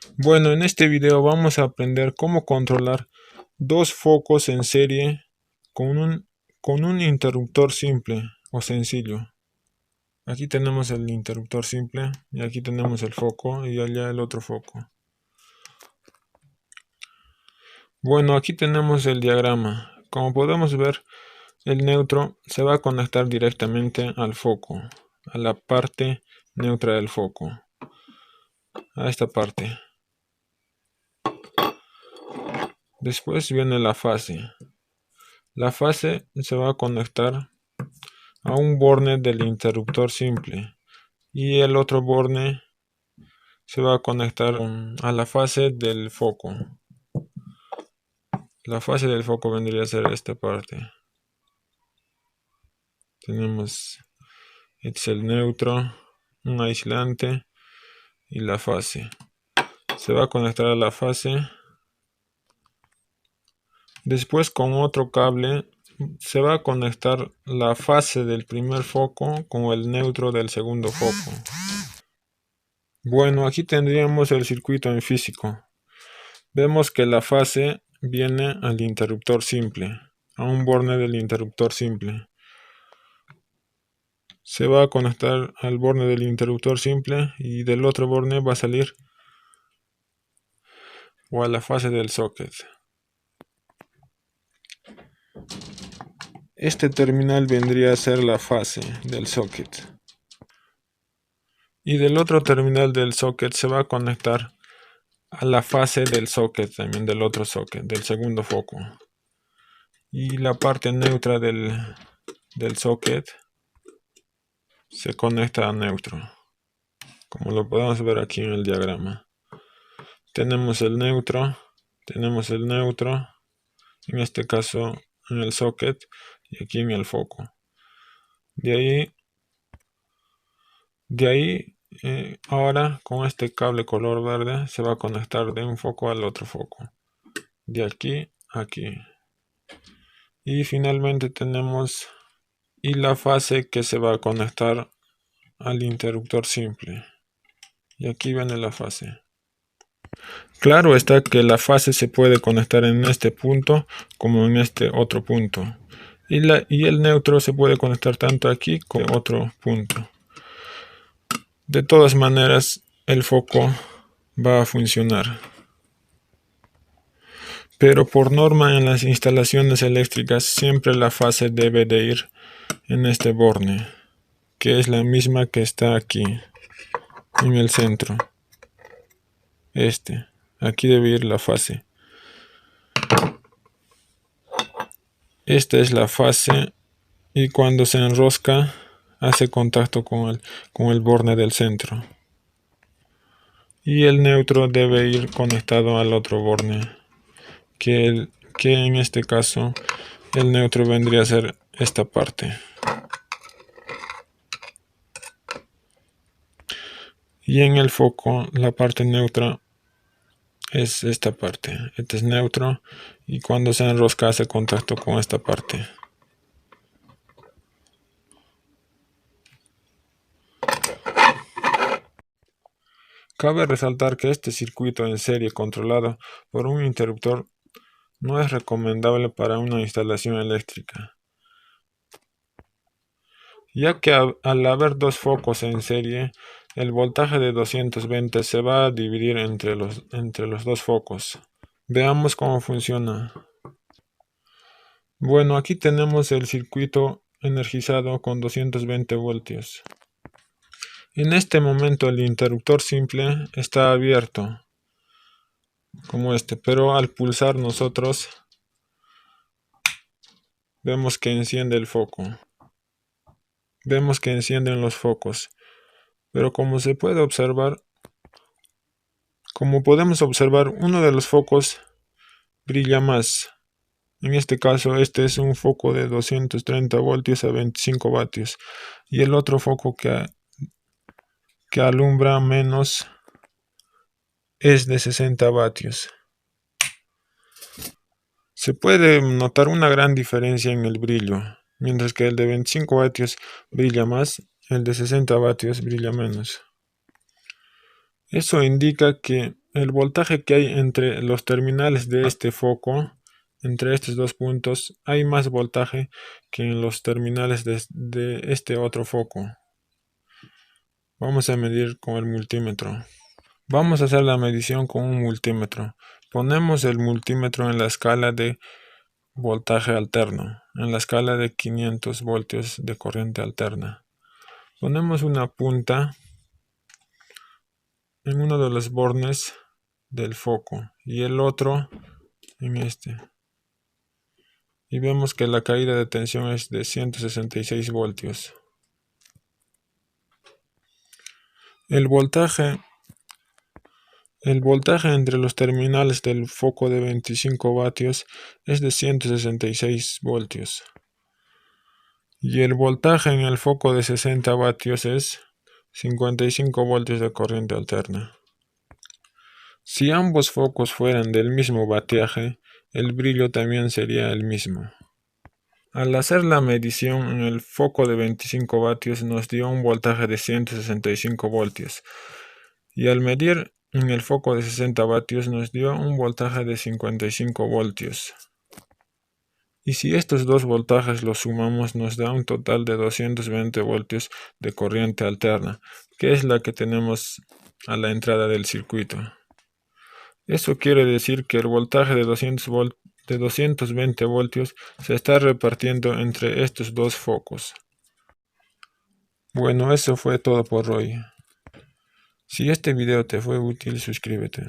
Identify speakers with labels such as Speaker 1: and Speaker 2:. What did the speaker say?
Speaker 1: Bueno, en este video vamos a aprender cómo controlar dos focos en serie con un interruptor simple o sencillo. Aquí tenemos el interruptor simple y aquí tenemos el foco y allá el otro foco. Bueno, aquí tenemos el diagrama. Como podemos ver, el neutro se va a conectar directamente al foco, a la parte neutra del foco, a esta parte. Después viene la fase. La fase se va a conectar a un borne del interruptor simple y el otro borne se va a conectar a la fase del foco. La fase del foco vendría a ser esta parte. Tenemos el neutro, un aislante y la fase. Se va a conectar a la fase. Después con otro cable se va a conectar la fase del primer foco con el neutro del segundo foco. Bueno, aquí tendríamos el circuito en físico. Vemos que la fase viene al interruptor simple, a un borne del interruptor simple. Se va a conectar al borne del interruptor simple y del otro borne va a salir o a la fase del socket. Este terminal vendría a ser la fase del socket. Y del otro terminal del socket se va a conectar a la fase del socket, también del otro socket, del segundo foco. Y la parte neutra del socket se conecta a neutro, como lo podemos ver aquí en el diagrama. Tenemos el neutro, en este caso en el socket y aquí en el foco. De ahí ahora con este cable color verde se va a conectar de un foco al otro foco, de aquí a aquí. Y finalmente tenemos la fase que se va a conectar al interruptor simple. Y aquí viene la fase. Claro está que la fase se puede conectar en este punto como en este otro punto. Y el neutro se puede conectar tanto aquí como en otro punto. De todas maneras, el foco va a funcionar. Pero por norma en las instalaciones eléctricas siempre la fase debe de ir en este borne, que es la misma que está aquí, en el centro. Aquí debe ir la fase. Esta es la fase y cuando se enrosca hace contacto con el borne del centro. Y el neutro debe ir conectado al otro borne, que en este caso el neutro vendría a ser esta parte. Y en el foco la parte neutra es esta parte. Este es neutro y cuando se enrosca hace contacto con esta parte. Cabe resaltar que este circuito en serie controlado por un interruptor no es recomendable para una instalación eléctrica, ya que al haber dos focos en serie, el voltaje de 220 se va a dividir entre los dos focos. Veamos cómo funciona. Bueno, aquí tenemos el circuito energizado con 220 voltios. En este momento el interruptor simple está abierto, como pero al pulsar nosotros vemos que enciende el foco. Vemos que encienden los focos, pero como podemos observar, uno de los focos brilla más. En este caso, este es un foco de 230 voltios a 25 vatios. Y el otro foco que alumbra menos es de 60 vatios. Se puede notar una gran diferencia en el brillo. Mientras que el de 25 vatios brilla más, el de 60 vatios brilla menos. Eso indica que el voltaje que hay entre los terminales de este foco, entre estos dos puntos, hay más voltaje que en los terminales de este otro foco. Vamos a medir con el multímetro. Vamos a hacer la medición con un multímetro. Ponemos el multímetro en la escala de voltaje alterno, en la escala de 500 voltios de corriente alterna. Ponemos una punta en uno de los bornes del foco y el otro en este. Y vemos que la caída de tensión es de 166 voltios. El voltaje entre los terminales del foco de 25 vatios es de 166 voltios. Y el voltaje en el foco de 60 vatios es 55 voltios de corriente alterna. Si ambos focos fueran del mismo vatiaje, el brillo también sería el mismo. Al hacer la medición en el foco de 25 vatios nos dio un voltaje de 165 voltios. Y al medir en el foco de 60 vatios nos dio un voltaje de 55 voltios. Y si estos dos voltajes los sumamos nos da un total de 220 voltios de corriente alterna, que es la que tenemos a la entrada del circuito. Eso quiere decir que el voltaje de 220 voltios se está repartiendo entre estos dos focos. Bueno, eso fue todo por hoy. Si este video te fue útil, suscríbete.